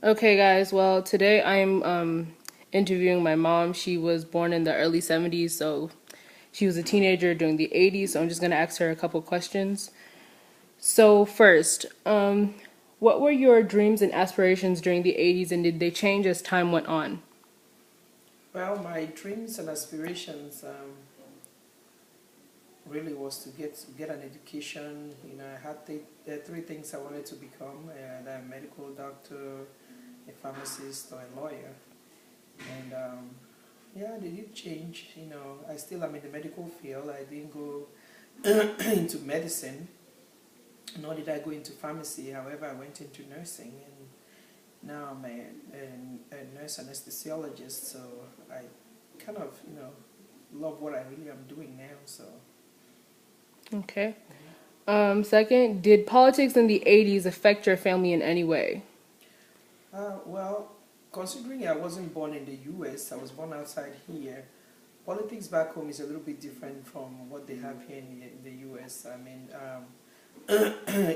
Okay, guys. Well, today I'm interviewing my mom. She was born in the early 70s, so she was a teenager during the 80s. So I'm just gonna ask her a couple questions. So first, what were your dreams and aspirations during the 80s, and did they change as time went on? Well, my dreams and aspirations really was to get an education. I had three things I wanted to become: a medical doctor, a pharmacist, or a lawyer. And yeah, they did change. I still am in the medical field. I didn't go into medicine, nor did I go into pharmacy. However, I went into nursing, and now I'm a nurse anesthesiologist. So I kind of, love what I really am doing now. So. Okay. Second, did politics in the 80s affect your family in any way? Well, considering I wasn't born in the US, I was born outside here. Politics back home is a little bit different from what they have here in the US. I mean,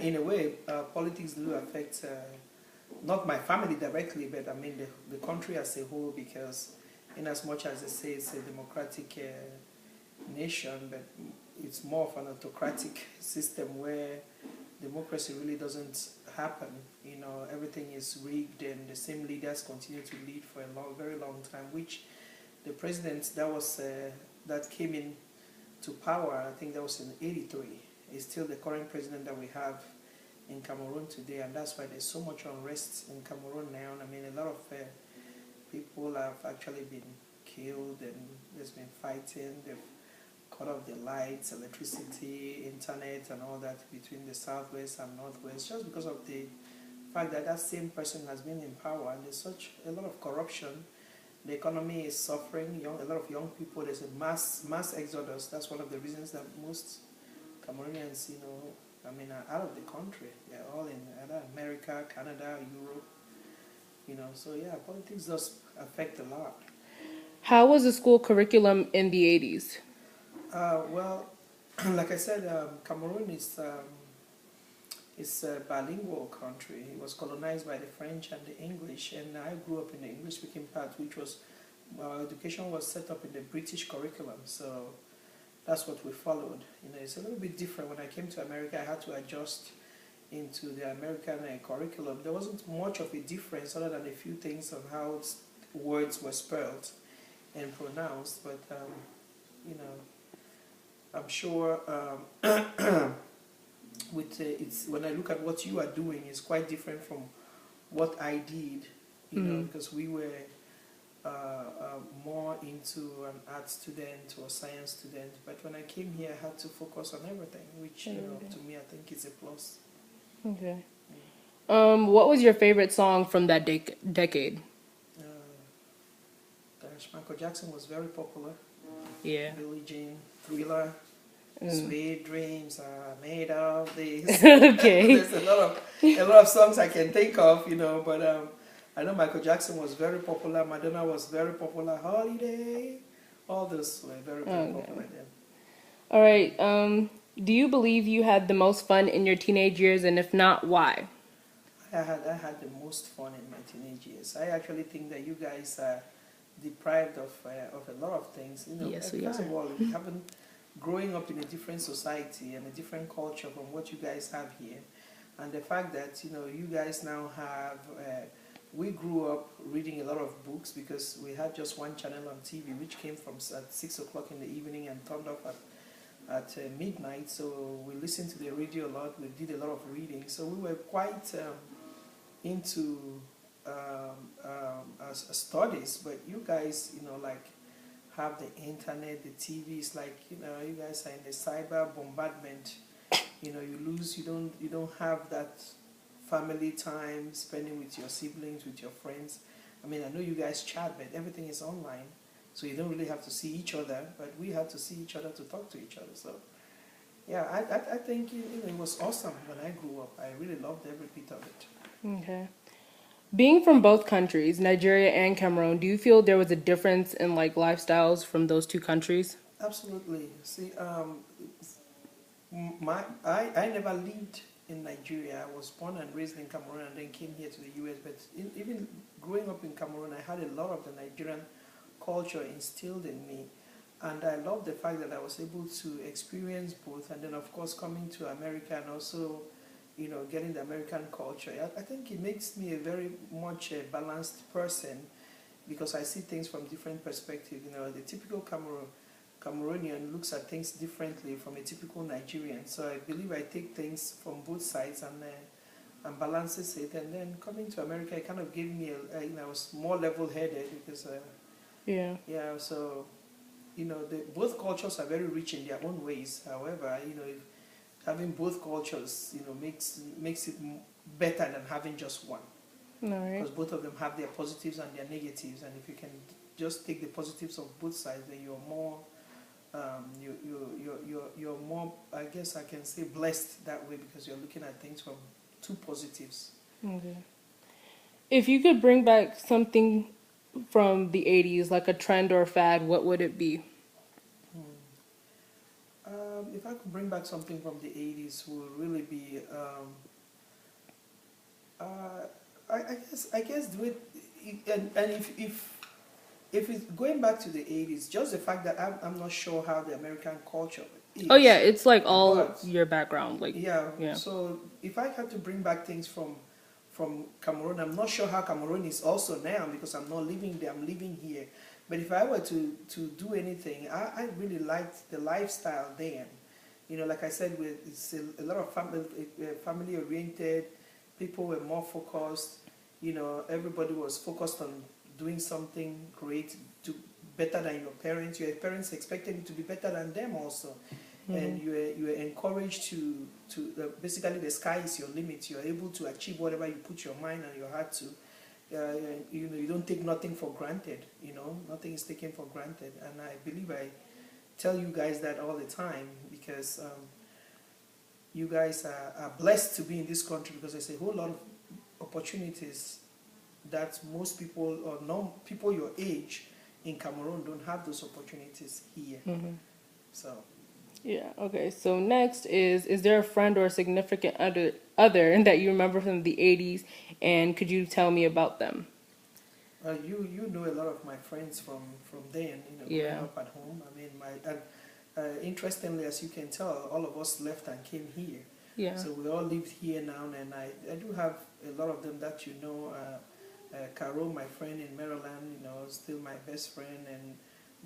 in a way, politics do affect not my family directly, but I mean the country as a whole, because in as much as they say it's a democratic nation, but it's more of an autocratic system where democracy really doesn't happen. Everything is rigged, and the same leaders continue to lead for a very long time. Which the president that came in to power, I think that was in '83, is still the current president that we have in Cameroon today, and that's why there's so much unrest in Cameroon now. I mean, a lot of people have actually been killed, and there's been fighting. They've cut off the lights, electricity, internet, and all that between the southwest and northwest, just because of the fact that that same person has been in power, and there's such a lot of corruption. The economy is suffering. A lot of young people. There's a mass exodus. That's one of the reasons that most Cameroonians, I mean, are out of the country. They're all in either America, Canada, Europe. So yeah, politics does affect a lot. How was the school curriculum in the 80s? Well, like I said, Cameroon is a bilingual country. It was colonized by the French and the English, and I grew up in the English-speaking part, which was education was set up in the British curriculum. So that's what we followed. It's a little bit different. When I came to America, I had to adjust into the American curriculum. There wasn't much of a difference other than a few things on how words were spelled and pronounced, but you know, I'm sure with it's when I look at what you are doing, it's quite different from what I did. Because we were more into an art student or science student. But when I came here, I had to focus on everything, which to me, I think is a plus. Okay. What was your favorite song from that decade? Uh, Gosh, Michael Jackson was very popular. Yeah. Billie Jean, Thriller, Mm. Sweet Dreams are made of this. Okay. There's a lot of songs I can think of, but I know Michael Jackson was very popular. Madonna was very popular. Holiday, all those were very, very Okay. popular then. All right. Do you believe you had the most fun in your teenage years, and if not, why? I had the most fun in my teenage years. I actually think that you guys are deprived of a lot of things. Yes, we First are. of all, you haven't growing up in a different society and a different culture from what you guys have here, and the fact that you guys now have. We grew up reading a lot of books because we had just one channel on TV, which came from at 6 o'clock in the evening and turned off at midnight. So we listened to the radio a lot. We did a lot of reading. So we were quite into studies. But you guys, like have the internet, the TV. It's like you guys are in the cyber bombardment. You don't have that family time spending with your siblings, with your friends. I mean, I know you guys chat, but everything is online, so you don't really have to see each other. But we had to see each other to talk to each other. So yeah, I think it was awesome when I grew up. I really loved every bit of it. Okay. Being from both countries, Nigeria and Cameroon, do you feel there was a difference in like lifestyles from those two countries? Absolutely. See, I never lived in Nigeria. I was born and raised in Cameroon and then came here to the US. But even growing up in Cameroon, I had a lot of the Nigerian culture instilled in me. And I love the fact that I was able to experience both. And then, of course, coming to America and also, getting the American culture. I think it makes me a very much a balanced person because I see things from different perspectives. The typical Cameroonian looks at things differently from a typical Nigerian. So I believe I take things from both sides and balances it. And then coming to America, it kind of gave me I was more level-headed because yeah. So both cultures are very rich in their own ways. However, if having both cultures makes it better than having just one. All right. Because both of them have their positives and their negatives, and if you can just take the positives of both sides, then you're more you're more, I guess I can say, blessed that way because you're looking at things from two positives. Okay. If you could bring back something from the 80s, like a trend or a fad, what would it be? If I could bring back something from the 80s, would really be I guess do it, and if it's going back to the 80s, just the fact that I'm not sure how the American culture is. Oh yeah, it's like all But your background, like yeah. So if I had to bring back things from Cameroon, I'm not sure how Cameroon is also now because I'm not living there. I'm living here. But if I were to do anything, I really liked the lifestyle then. Like I said, it's a lot of family oriented. People were more focused. Everybody was focused on doing something great, to better than your parents. Your parents expected you to be better than them also. And you were encouraged to basically the sky is your limit. You're able to achieve whatever you put your mind and your heart to. You don't take nothing for granted. Nothing is taken for granted. And I believe I tell you guys that all the time because you guys are blessed to be in this country because there's a whole lot of opportunities that most people or people your age in Cameroon don't have those opportunities here. So. yeah. Okay. So next is there a friend or a significant other that you remember from the 80s, and could you tell me about them? You know a lot of my friends from then. Yeah. Growing up at home. I mean, interestingly, as you can tell, all of us left and came here. Yeah. So we all lived here now, and I do have a lot of them that Carol, my friend in Maryland, still my best friend, and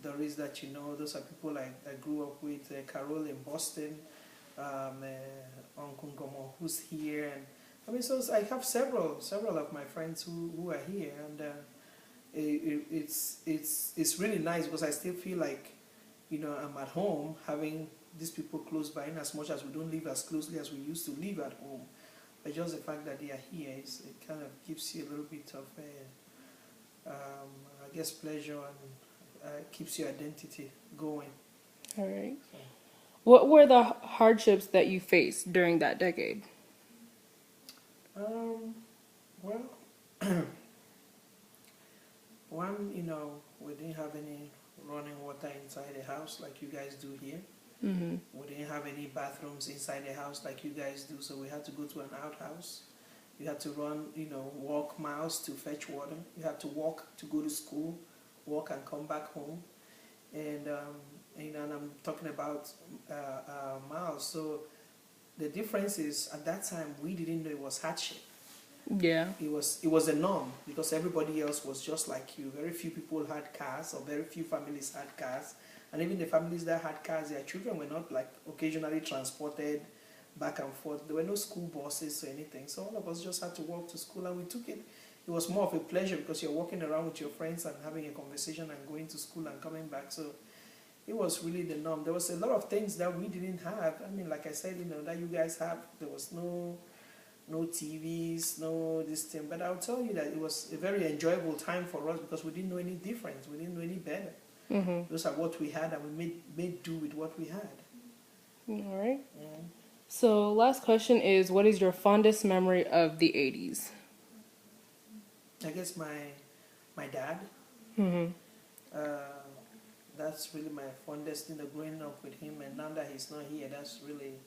Doris that those are people I grew up with. Carol in Boston, Uncle Gomo, who's here, and I mean, so I have several of my friends who are here, and it's really nice because I still feel like I'm at home having these people close by, in as much as we don't live as closely as we used to live at home. But just the fact that they are here, it kind of gives you a little bit of, I guess, pleasure and keeps your identity going. All right. What were the hardships that you faced during that decade? Well, one, we didn't have any running water inside the house like you guys do here. We didn't have any bathrooms inside the house like you guys do, so we had to go to an outhouse. You had to run, walk miles to fetch water. You had to walk to go to school, walk and come back home. And I'm talking about miles. So the difference is at that time we didn't know it was hardship. Yeah. It was a norm because everybody else was just like you. Very few people had cars, or very few families had cars. And even the families that had cars, their children were not like occasionally transported back and forth. There were no school buses or anything. So all of us just had to walk to school, and we took it. It was more of a pleasure because you're walking around with your friends and having a conversation and going to school and coming back. So it was really the norm. There was a lot of things that we didn't have. I mean, like I said, that you guys have. There was no TVs, no this thing. But I'll tell you that it was a very enjoyable time for us because we didn't know any difference. We didn't know any better. Those are what we had, and we made do with what we had. All right. Yeah. So last question is, what is your fondest memory of the 80s? I guess my dad. That's really my fondest, growing up with him, and now that he's not here, that's really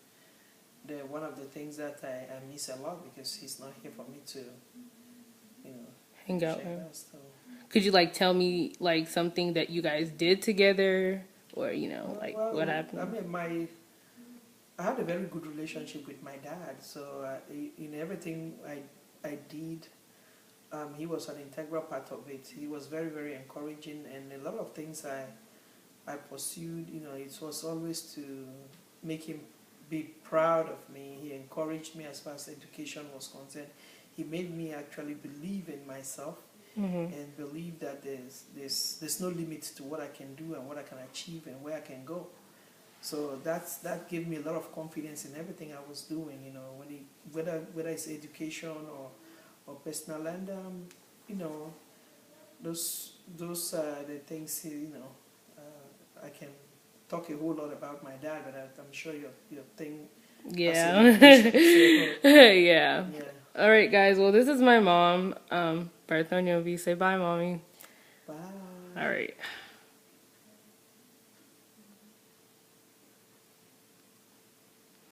one of the things that I miss a lot because he's not here for me to, you know, Hang out. share that. So, Could you like tell me like something that you guys did together, or like what happened? I mean, I had a very good relationship with my dad. So in everything I did, he was an integral part of it. He was very, very encouraging, and a lot of things I pursued. It was always to make him be proud of me. He encouraged me as far as education was concerned. He made me actually believe in myself and believe that there's no limit to what I can do and what I can achieve and where I can go. So that gave me a lot of confidence in everything I was doing. Whether it's education or personal, and those are the things. I can talk a whole lot about my dad, but I'm sure your thing. Yeah. So, Yeah. yeah. All right, guys. Well, this is my mom, Bartholomew. Say bye, mommy. Bye. All right.